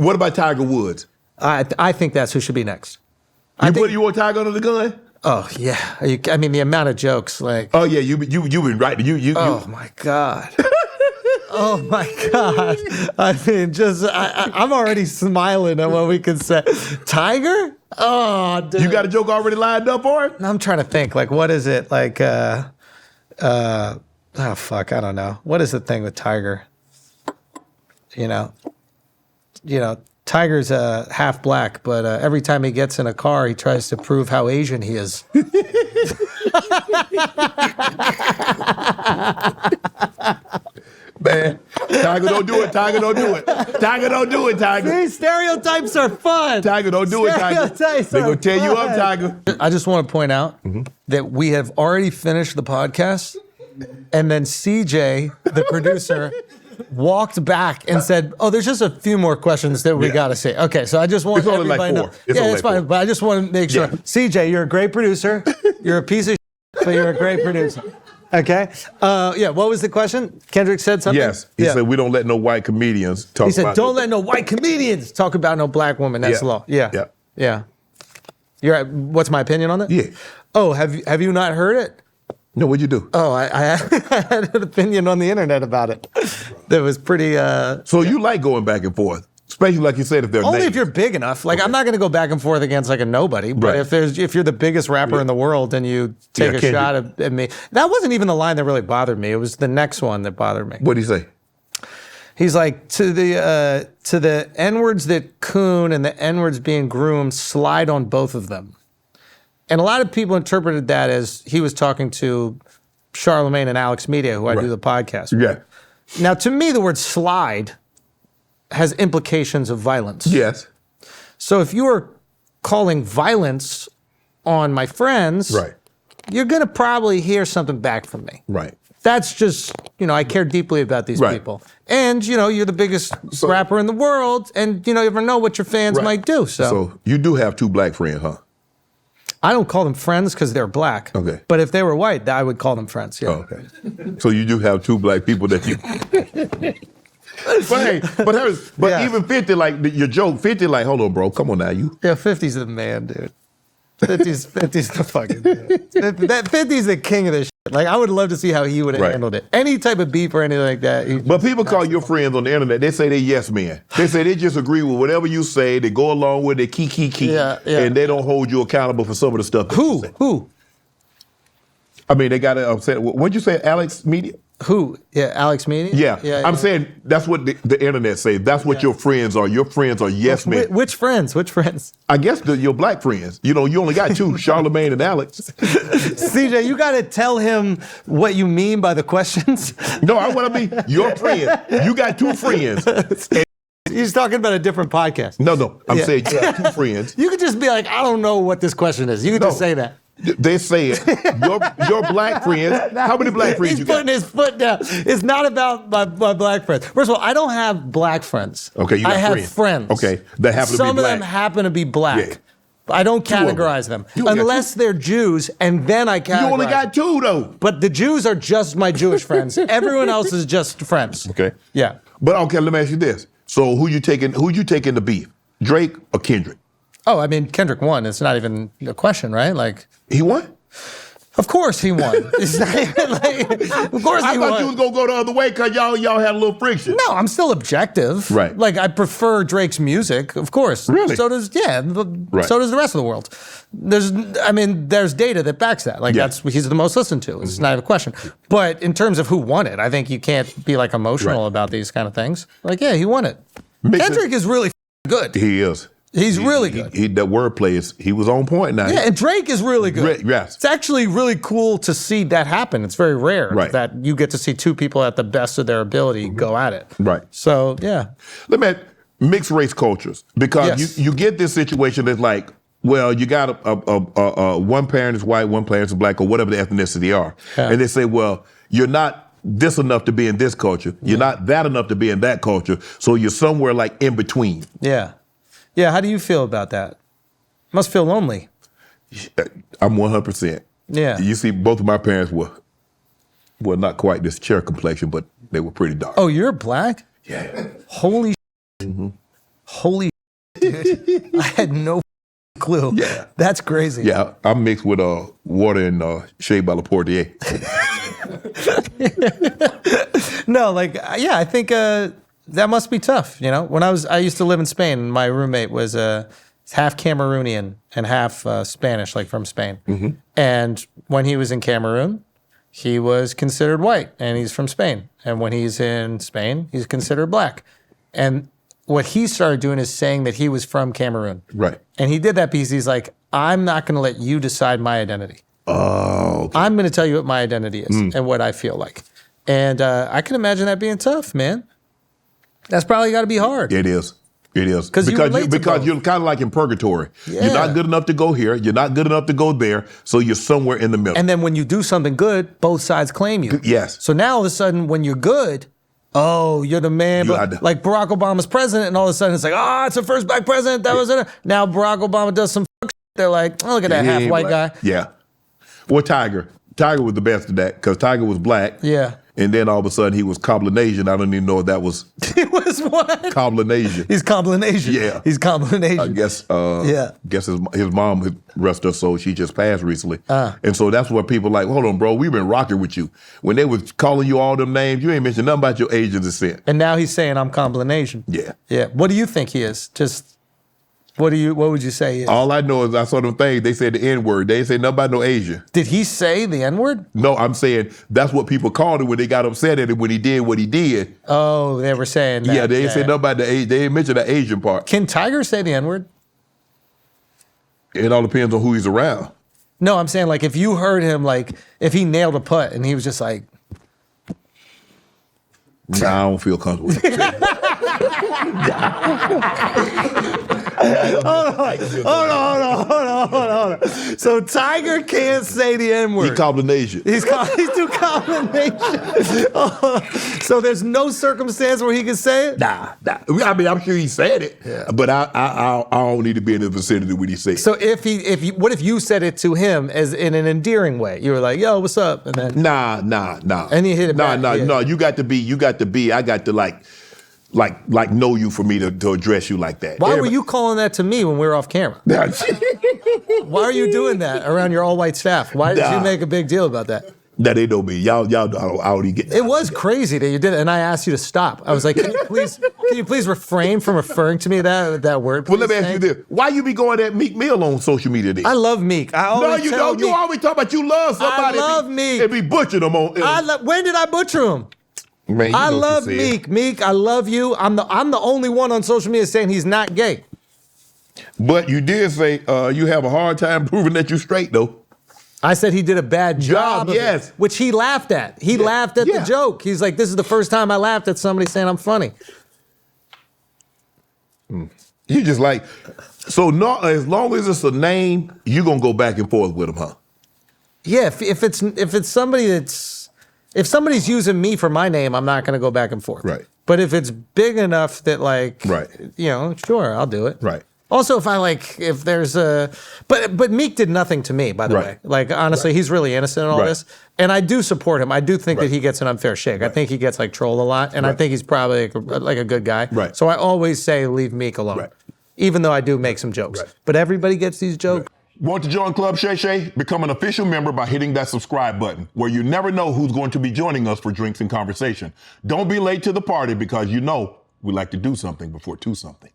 What about Tiger Woods? I think that's who should be next. You want Tiger under the gun? Oh yeah, I mean the amount of jokes like. Oh yeah, you've been right. Oh my God. Oh my God. I mean, I'm already smiling at what we can say. Tiger? Oh, dude. You got a joke already lined up for it? I'm trying to think. Like, what is it? Like, oh fuck, I don't know. What is the thing with Tiger? You know, Tiger's half black, but every time he gets in a car, he tries to prove how Asian he is. Man, Tiger, don't do it. Tiger, don't do it. Tiger, don't do it, Tiger. See, stereotypes are fun. Tiger, don't do it, Tiger. They're going to tear you up, Tiger. I just want to point out that we have already finished the podcast, and then CJ, the producer, walked back and said, "Oh, there's just a few more questions that we got to say." Okay, so I just want everybody to know. It's fine, but I just want to make sure. Yeah. CJ, you're a great producer. You're a piece of shit, but you're a great producer. Okay. What was the question? Kendrick said something? Yes. He said, we don't let no white comedians talk about. He said, don't let no white comedians talk about no black woman. That's the law. Yeah. What's my opinion on that? Yeah. Oh, have you not heard it? No, what'd you do? Oh, I had an opinion on the internet about it. That was pretty... So you like going back and forth? Especially like you said, if they're only names. If you're big enough. Like I'm not going to go back and forth against like a nobody. But if you're the biggest rapper in the world and you take a shot at me, that wasn't even the line that really bothered me. It was the next one that bothered me. What did he say? He's like to the N-words that coon and the N-words being groomed, slide on both of them. And a lot of people interpreted that as he was talking to Charlemagne and Alex Media, who I do the podcast with. Yeah. Now, to me, the word slide has implications of violence. Yes. So if you are calling violence on my friends, you're going to probably hear something back from me. Right. That's just, I care deeply about these people. And, you're the biggest rapper in the world, and, you never know what your fans might do. So you do have two black friends, huh? I don't call them friends because they're black. Okay. But if they were white, I would call them friends. Yeah. Oh, okay. So you do have two black people that you... But even 50, like your joke, 50, like, hold on, bro, come on now, you. Yeah, 50's the man, dude. 50's the fucking man. 50's the king of this shit. Like, I would love to see how he would have handled it. Any type of beef or anything like that. But people call your friends on the internet, they say they yes men. They say they just agree with whatever you say, they go along with it, key. And they don't hold you accountable for some of the stuff. Who? I mean, they got to upset. What'd you say, Alex Media? Who? Yeah, Alex Media? Yeah. I'm saying that's what the internet say. That's what your friends are. Your friends are yes men. Which friends? I guess your black friends. You only got two, Charlemagne and Alex. CJ, you got to tell him what you mean by the questions. No, what I mean, your friend. You got two friends. He's talking about a different podcast. No. I'm saying you got two friends. You could just be like, I don't know what this question is. You could just say that. They say it. Your black friends. How many black friends you got? He's putting his foot down. It's not about my black friends. First of all, I don't have black friends. Okay, you got I have friends. Okay, that happen to be black. Some of them happen to be black. Yeah. I don't categorize them unless they're Jews, and then I categorize. You only got two though. But the Jews are just my Jewish friends. Everyone else is just friends. Okay. Yeah. But okay, let me ask you this. So who you taking the beef? Drake or Kendrick? Oh, I mean, Kendrick won. It's not even a question, right? Like he won? Of course he won. It's not even of course he won. I thought you was gonna go the other way because y'all had a little friction. No, I'm still objective. Right. Like I prefer Drake's music, of course. Really? So does so does the rest of the world. There's data that backs that. Like he's the most listened to. It's not even a question. But in terms of who won it, I think you can't be like emotional about these kind of things. Like, yeah, he won it. Kendrick is really good. He is. He's really good. The wordplay he was on point now. Yeah, and Drake is really good. Yes. It's actually really cool to see that happen. It's very rare that you get to see two people at the best of their ability go at it. Right. So, yeah. Let me mixed race cultures, because you get this situation that's like, well, you got a one parent is white, one parent is black, or whatever the ethnicity are. Yeah. And they say, well, you're not this enough to be in this culture. You're not that enough to be in that culture. So you're somewhere like in between. Yeah. Yeah, how do you feel about that? Must feel lonely. I'm 100%. Yeah. You see, both of my parents were not quite this chair complexion, but they were pretty dark. Oh, you're black? Yeah. Holy Holy dude. I had no clue. Yeah. That's crazy. Yeah, I mixed with water and Shea by La Portier. No, like, yeah, I think that must be tough. You know, when I used to live in Spain, and my roommate was half Cameroonian and half Spanish, like from Spain. Mm-hmm. And when he was in Cameroon, he was considered white, and he's from Spain. And when he's in Spain, he's considered black. And what he started doing is saying that he was from Cameroon. Right. And he did that because he's like, I'm not going to let you decide my identity. Oh. Okay. I'm going to tell you what my identity is and what I feel like. And I can imagine that being tough, man. That's probably got to be hard. It is. It is. Because you're kind of like in purgatory. Yeah. You're not good enough to go here. You're not good enough to go there. So you're somewhere in the middle. And then when you do something good, both sides claim you. Yes. So now all of a sudden, when you're good, oh, you're the man. Like Barack Obama's president, and all of a sudden it's like, it's the first black president. That was it. Now Barack Obama does some shit. They're like, oh, look at that half white guy. Yeah. Or Tiger. Tiger was the best of that because Tiger was black. Yeah. And then all of a sudden he was Cobblinasian. I don't even know if that was. He was what? Cobblinasian. He's Cobblinasian. Yeah. He's Cobblinasian. I guess. Guess his mom, rest her soul, she just passed recently. And so that's what people like. Hold on, bro. We've been rocking with you. When they was calling you all them names, you ain't mentioned nothing about your Asian descent. And now he's saying I'm Cobblinasian. Yeah. Yeah. What do you think he is? Just. What would you say he is? All I know is I saw them things. They said the N-word. They ain't say nothing about no Asian. Did he say the N-word? No, I'm saying that's what people called him when they got upset at him when he did what he did. Oh, they were saying that. Yeah, they ain't say nothing about they ain't mention the Asian part. Can Tiger say the N-word? It all depends on who he's around. No, I'm saying like if you heard him, like if he nailed a putt and he was just like. Nah, I don't feel comfortable. Hold on. So Tiger can't say the N-word. He Cobblinasian. He's too Cobblinasian. So there's no circumstance where he can say it? Nah. I mean, I'm sure he said it, but I don't need to be in the vicinity when he said it. So what if you said it to him as in an endearing way? You were like, "Yo, what's up?" And then Nah. And he hit it back. No. You got to be. I got to like know you for me to address you like that. Why were you calling that to me when we were off camera? Why are you doing that around your all-white staff? Why did you make a big deal about that? That they know me. Y'all already get. It was crazy that you did it, and I asked you to stop. I was like, can you please refrain from referring to me that word? Well, let me ask you this: why you be going at Meek Mill on social media? Then? I love Meek. No, you don't. You always talk about you love somebody. I love Meek. And be butchering them on. When did I butcher him? Man, I love Meek. Meek, I love you. I'm the only one on social media saying he's not gay. But you did say you have a hard time proving that you're straight, though. I said he did a bad job of yes. it, which he laughed at. He laughed at the joke. He's like, this is the first time I laughed at somebody saying I'm funny. You just like, so not, as long as it's a name, you're going to go back and forth with them, huh? Yeah, if it's somebody if somebody's using me for my name, I'm not going to go back and forth. Right. But if it's big enough that right. Sure, I'll do it. Right. Also, if there's but Meek did nothing to me, by the way. Like, honestly, he's really innocent in all this. And I do support him. I do think that he gets an unfair shake. I think he gets like trolled a lot. And I think he's probably like a good guy. Right. So I always say leave Meek alone. Right. Even though I do make some jokes. Right. But everybody gets these jokes. Right. Want to join Club Shay Shay? Become an official member by hitting that subscribe button, where you never know who's going to be joining us for drinks and conversation. Don't be late to the party because we like to do something before two something.